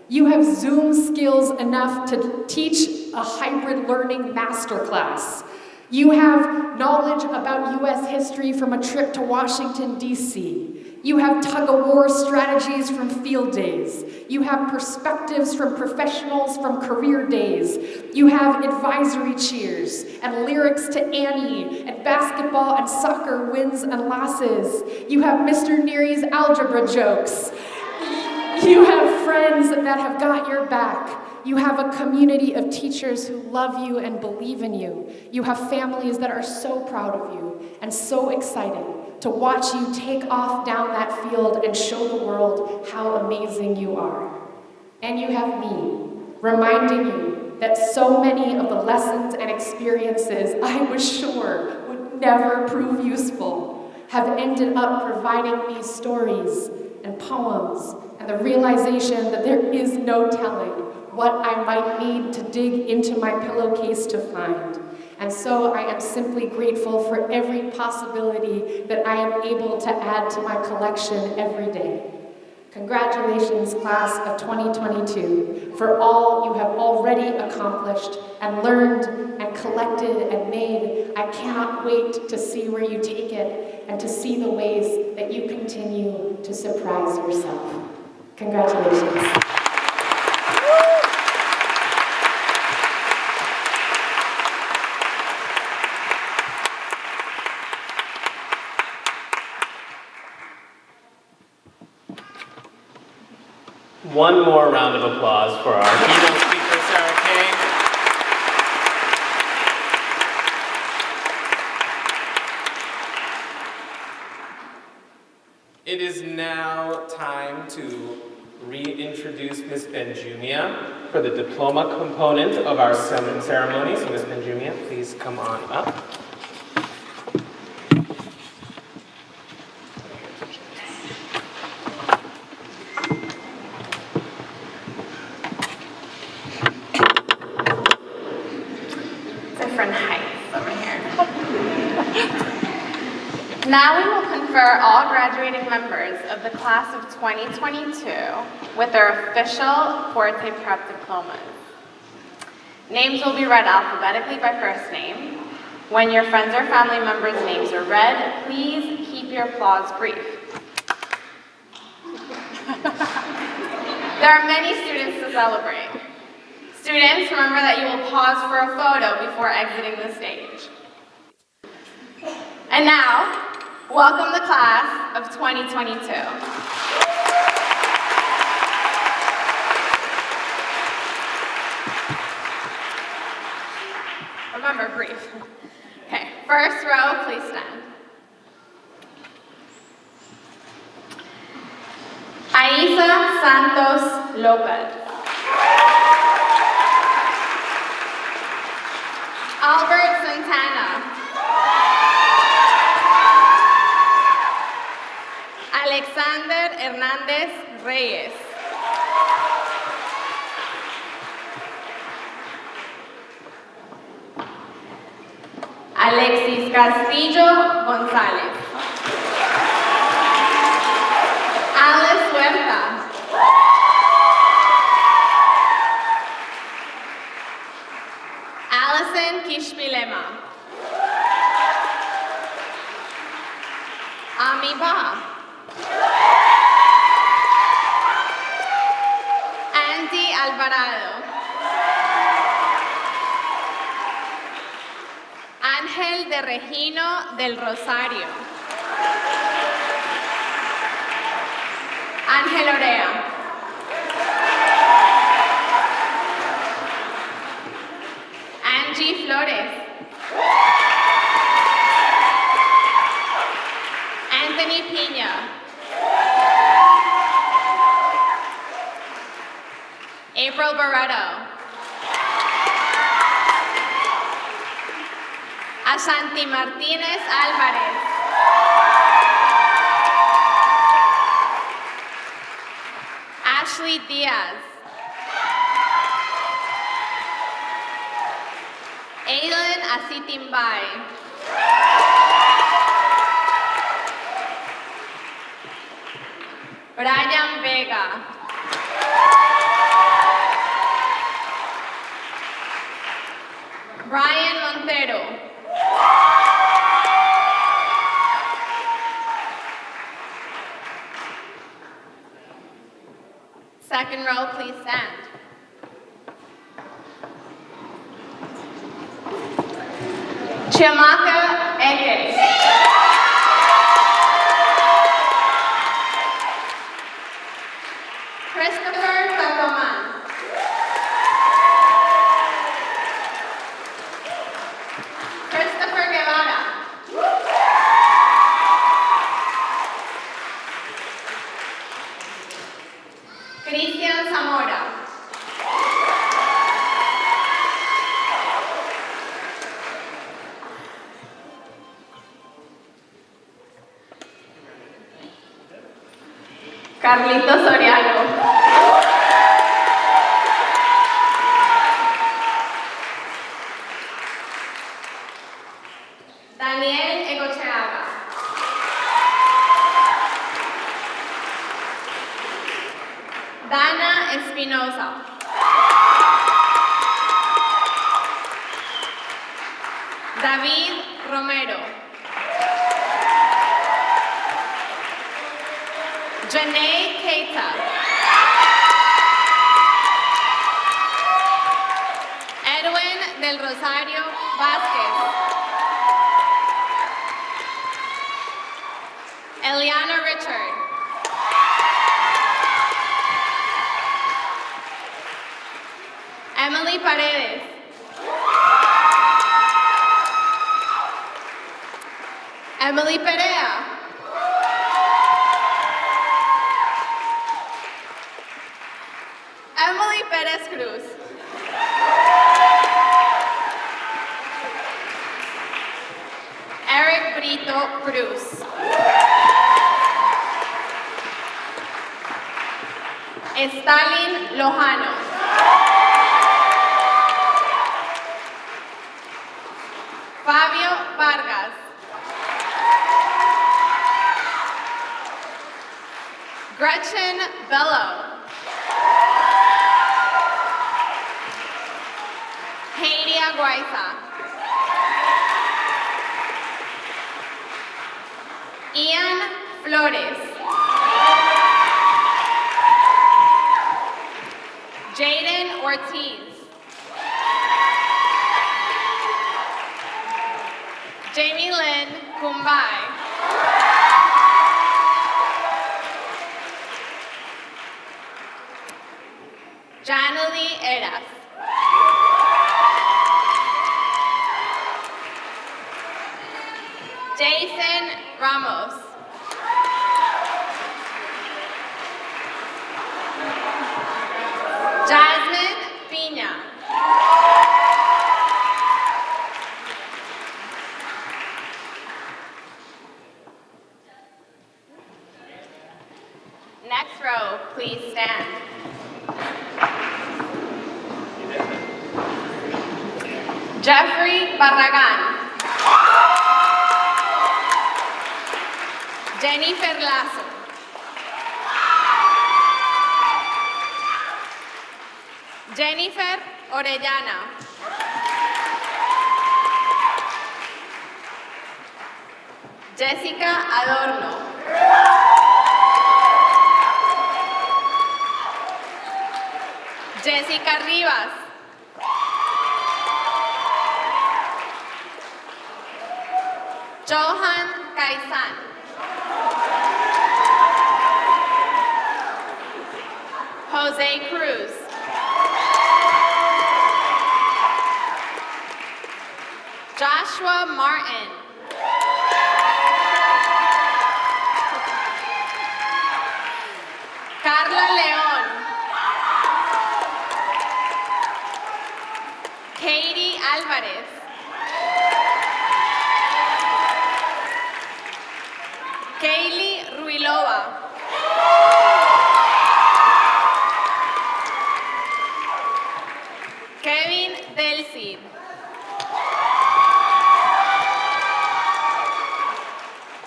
[SPEAKER 7] You have Zoom skills enough to teach a hybrid learning masterclass. You have knowledge about US history from a trip to Washington, D.C. You have tug-of-war strategies from field days. You have perspectives from professionals from career days. You have advisory cheers and lyrics to Annie and basketball and soccer wins and losses. You have Mr. Neary's algebra jokes. You have friends that have got your back. You have a community of teachers who love you and believe in you. You have families that are so proud of you and so excited to watch you take off down that field and show the world how amazing you are. And you have me, reminding you that so many of the lessons and experiences I was sure would never prove useful have ended up providing me stories and poems and the realization that there is no telling what I might need to dig into my pillowcase to find. And so I am simply grateful for every possibility that I am able to add to my collection every day. Congratulations, class of 2022, for all you have already accomplished and learned and collected and made. I cannot wait to see where you take it and to see the ways that you continue to surprise yourself. Congratulations.
[SPEAKER 6] One more round of applause for our keynote speaker, Sarah Kay. It is now time to reintroduce Ms. Benjumia for the diploma component of our ceremony. So Ms. Benjumia, please come on up.
[SPEAKER 1] Different heights over here. Now we will confer all graduating members of the class of 2022 with their official Forte Prep diplomas. Names will be read alphabetically by first name. When your friends or family members' names are read, please keep your applause brief. There are many students to celebrate. Students, remember that you will pause for a photo before exiting the stage. And now, welcome the class of 2022. Remember, brief. Okay, first row, please stand. Aisa Santos Lopez. Albert Santana. Alexander Hernandez Reyes. Alexis Castillo González. Alice Huerta. Allison Kishpilema. Ami Ba. Andy Alvarado. Ángel de Regino del Rosario. Ángel Orea. Angie Flores. Anthony Piña. April Barreto. Ashanti Martínez Álvarez. Ashley Díaz. Aiden Asitimbay. Brian Vega. Brian Montero. Second row, please stand. Chiamaka Eke. Christopher Tacoman. Christopher Guevara. Cristian Zamora. Carlito Soriano. Daniel Egocheaga. Dana Espinosa. David Romero. Janae Keita. Edwin del Rosario Vázquez. Eliana Richard. Emily Paredes. Emily Perea. Cruz. Eric Brito Cruz. Stalin Lojano. Fabio Vargas. Gretchen Bello. Heidi Aguaiza. Ian Flores. Jaden Ortiz. Jamie Lynn Kumbai. Janely Eras. Jason Ramos. Jasmine Piña. Next row, please stand. Jeffrey Barragan. Jennifer Lazo. Jennifer Orellana. Jessica Adorno. Jessica Rivas. Johan Kaisan. Jose Cruz. Joshua Martin. Carla León. Katie Alvarez. Kaylee Ruilova. Kevin Delcid.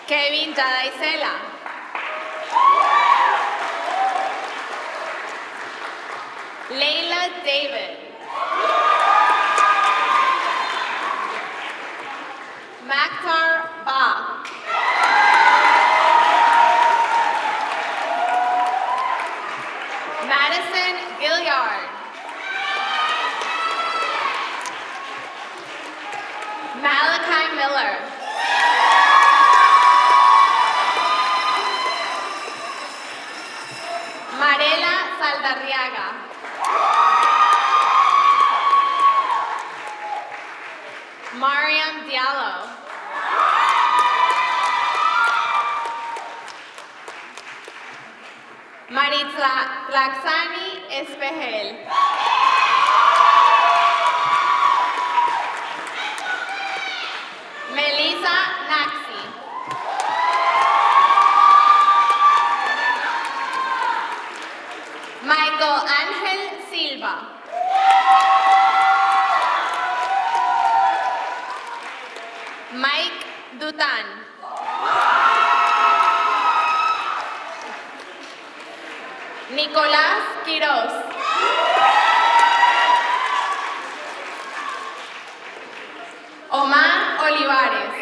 [SPEAKER 1] Kevin Yadaisela. Layla David. Maktar Ba. Madison Gilliard. Malachi Miller. Marela Saldarriaga. Mariam Diallo. Maritza Tlaxani Espejel. Melissa Naxi. Michael Ángel Silva. Mike Dutan. Nicolás Quiroz. Omar Olivares.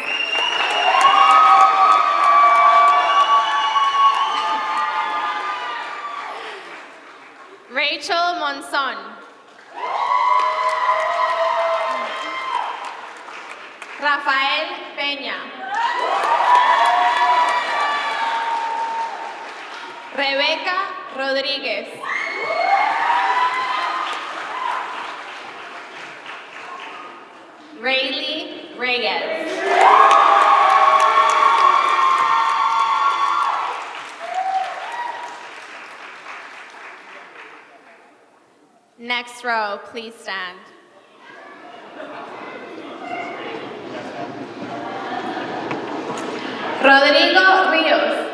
[SPEAKER 1] Rachel Monzón. Rafael Peña. Rebeca Rodríguez. Rayleigh Reyes. Next row, please stand. Rodrigo Rios.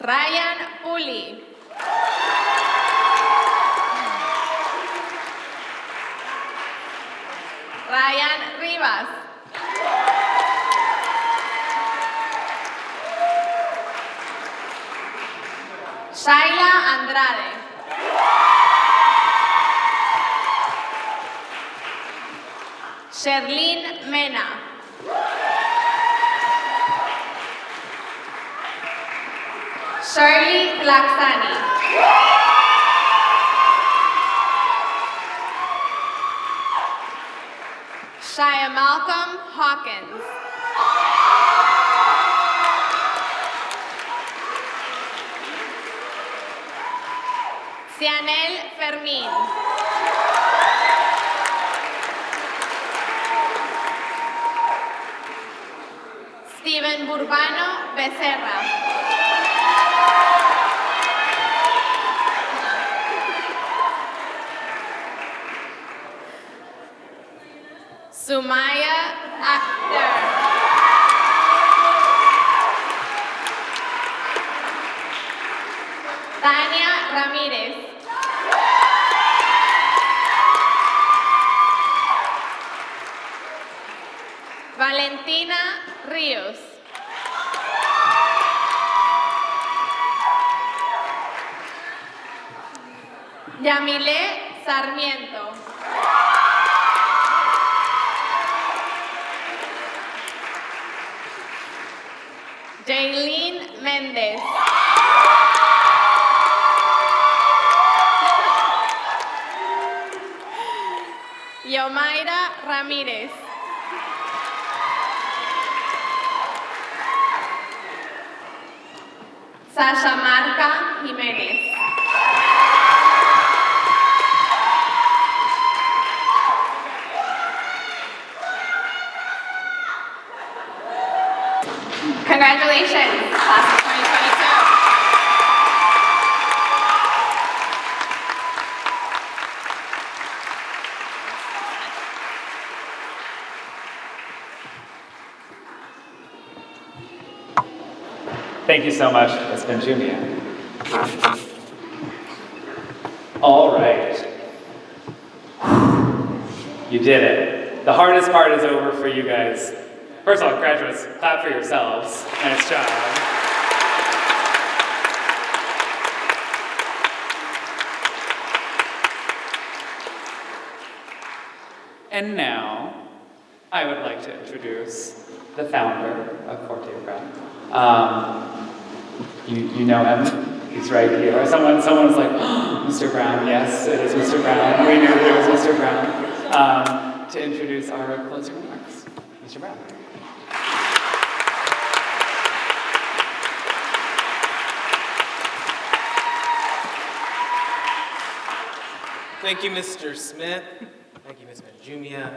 [SPEAKER 1] Ryan Puli. Ryan Rivas. Shaila Andrade. Sherlyn Mena. Shirley Laxani. Shia Malcolm Hawkins. Cianel Fermín. Steven Burbano Becerra. Sumaya Akhtar. Tania Ramírez. Valentina Ríos. Yamile Sarmiento. Jaylene Méndez. Yomaira Ramírez. Sasha Marca Jiménez. Congratulations, class of 2022.
[SPEAKER 2] Thank you so much, Ms. Benjumia. All right. You did it. The hardest part is over for you guys. First of all, graduates, clap for yourselves. Nice job. And now, I would like to introduce the founder of Forte Prep. You know him. He's right here. Someone's like, oh, Mr. Brown. Yes, it is Mr. Brown. We knew it was Mr. Brown. To introduce our closing remarks. Mr. Brown.
[SPEAKER 6] Thank you, Mr. Smith. Thank you, Ms. Benjumia.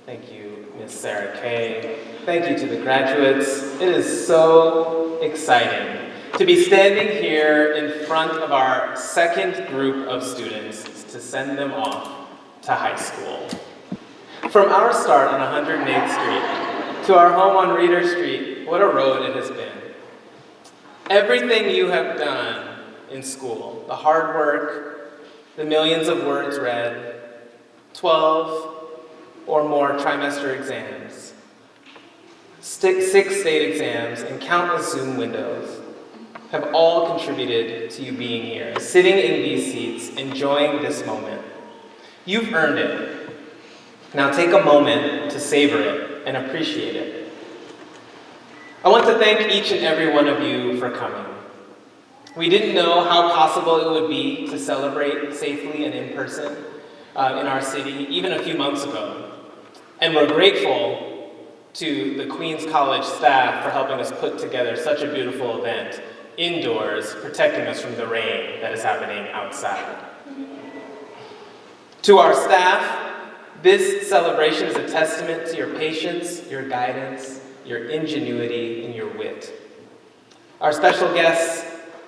[SPEAKER 6] Thank you, Ms. Sarah Kay. Thank you to the graduates. It is so exciting to be standing here in front of our second group of students to send them off to high school. From our start on 108th Street to our home on Reeder Street, what a road it has been. Everything you have done in school, the hard work, the millions of words read, 12 or more trimester exams, 6 state exams, and countless Zoom windows have all contributed to you being here, sitting in these seats, enjoying this moment. You've earned it. Now take a moment to savor it and appreciate it. I want to thank each and every one of you for coming. We didn't know how possible it would be to celebrate safely and in person in our city even a few months ago. And we're grateful to the Queens College staff for helping us put together such a beautiful event indoors, protecting us from the rain that is happening outside. To our staff, this celebration is a testament to your patience, your guidance, your ingenuity, and your wit. Our special guests,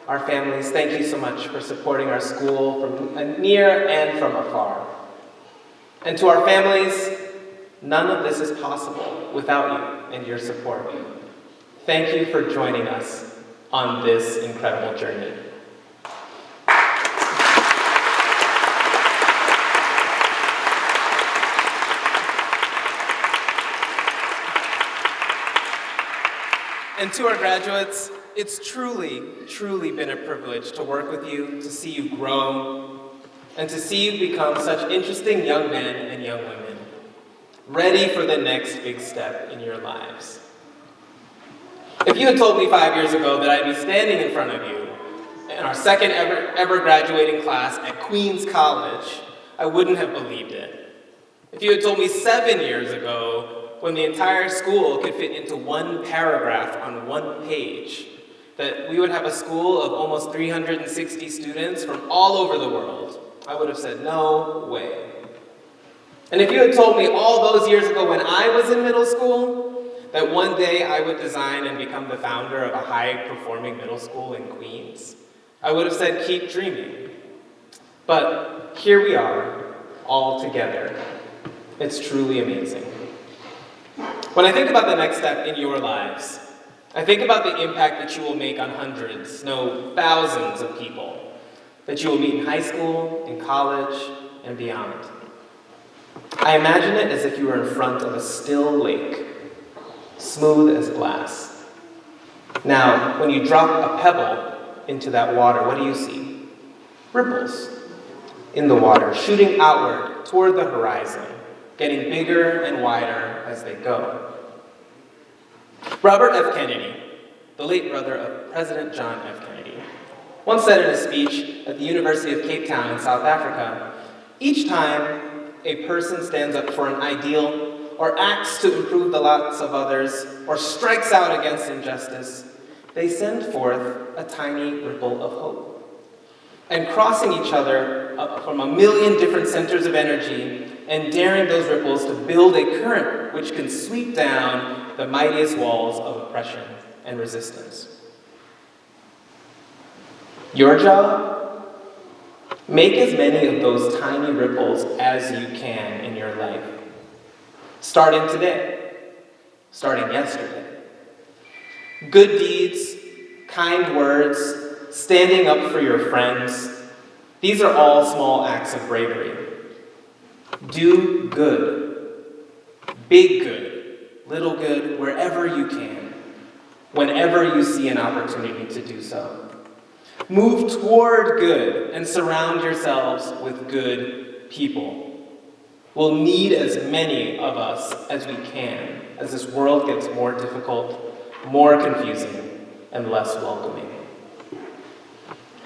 [SPEAKER 6] our families, thank you so much for supporting our school from near and from afar. And to our families, none of this is possible without you and your support. Thank you for joining us on this incredible journey. And to our graduates, it's truly, truly been a privilege to work with you, to see you grow, and to see you become such interesting young men and young women, ready for the next big step in your lives. If you had told me 5 years ago that I'd be standing in front of you in our second ever graduating class at Queens College, I wouldn't have believed it. If you had told me 7 years ago, when the entire school could fit into one paragraph on one page, that we would have a school of almost 360 students from all over the world, I would have said, no way. And if you had told me all those years ago when I was in middle school, that one day I would design and become the founder of a high-performing middle school in Queens, I would have said, keep dreaming. But here we are, all together. It's truly amazing. When I think about the next step in your lives, I think about the impact that you will make on hundreds, no, thousands of people that you will meet in high school, in college, and beyond. I imagine it as if you were in front of a still lake, smooth as glass. Now, when you drop a pebble into that water, what do you see? Ripples in the water, shooting outward toward the horizon, getting bigger and wider as they go. Robert F. Kennedy, the late brother of President John F. Kennedy, once said in a speech at the University of Cape Town in South Africa, each time a person stands up for an ideal or acts to improve the lives of others or strikes out against injustice, they send forth a tiny ripple of hope. And crossing each other from a million different centers of energy and daring those ripples to build a current which can sweep down the mightiest walls of oppression and resistance. Your job? Make as many of those tiny ripples as you can in your life. Starting today, starting yesterday. Good deeds, kind words, standing up for your friends, these are all small acts of bravery. Do good. Big good, little good, wherever you can, whenever you see an opportunity to do so. Move toward good and surround yourselves with good people. We'll need as many of us as we can as this world gets more difficult, more confusing, and less welcoming.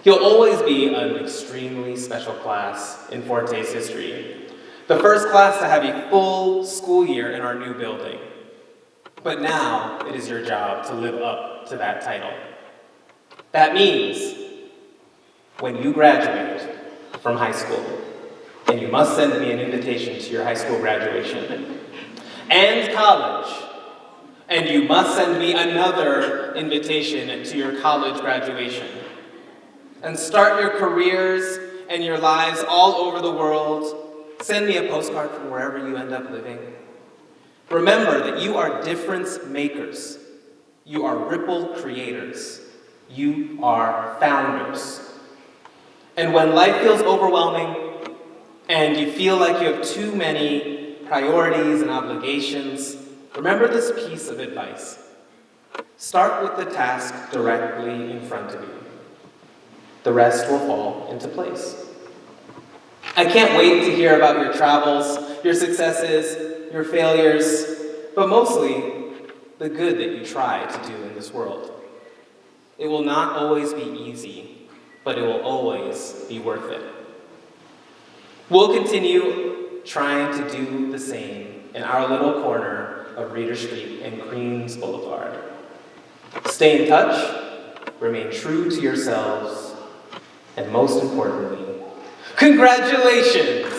[SPEAKER 6] You'll always be an extremely special class in Forte's history. The first class to have a full school year in our new building. But now it is your job to live up to that title. That means when you graduate from high school, and you must send me an invitation to your high school graduation, and college, and you must send me another invitation to your college graduation, and start your careers and your lives all over the world. Send me a postcard from wherever you end up living. Remember that you are difference makers. You are ripple creators. You are founders. And when life feels overwhelming and you feel like you have too many priorities and obligations, remember this piece of advice. Start with the task directly in front of you. The rest will fall into place. I can't wait to hear about your travels, your successes, your failures, but mostly the good that you try to do in this world. It will not always be easy, but it will always be worth it. We'll continue trying to do the same in our little corner of Reeder Street and Queens Boulevard. Stay in touch, remain true to yourselves, and most importantly, congratulations!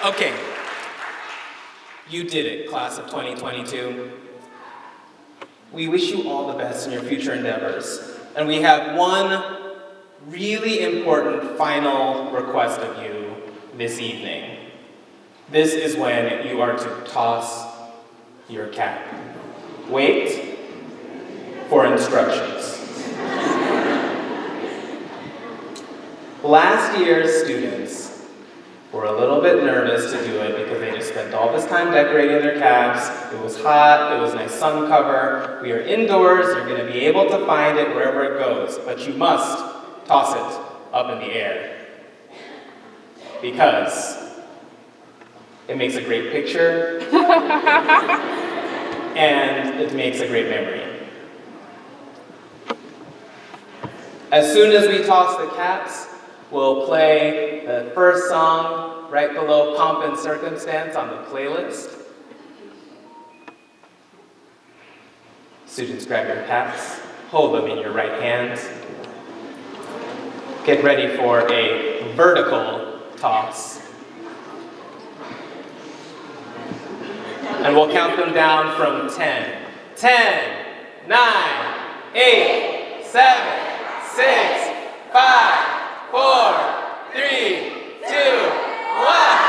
[SPEAKER 6] Okay, you did it, class of 2022. We wish you all the best in your future endeavors. And we have one really important final request of you this evening. This is when you are to toss your cap. Wait for instructions. Last year's students were a little bit nervous to do it because they just spent all this time decorating their caps. It was hot, it was nice sun cover. We are indoors, you're gonna be able to find it wherever it goes, but you must toss it up in the air because it makes a great picture and it makes a great memory. As soon as we toss the caps, we'll play the first song right below Pomp and Circumstance on the playlist. Students, grab your caps, hold them in your right hand. Get ready for a vertical toss. And we'll count them down from 10. 10, 9, 8, 7, 6, 5, 4, 3, 2, 1.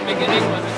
[SPEAKER 2] Make it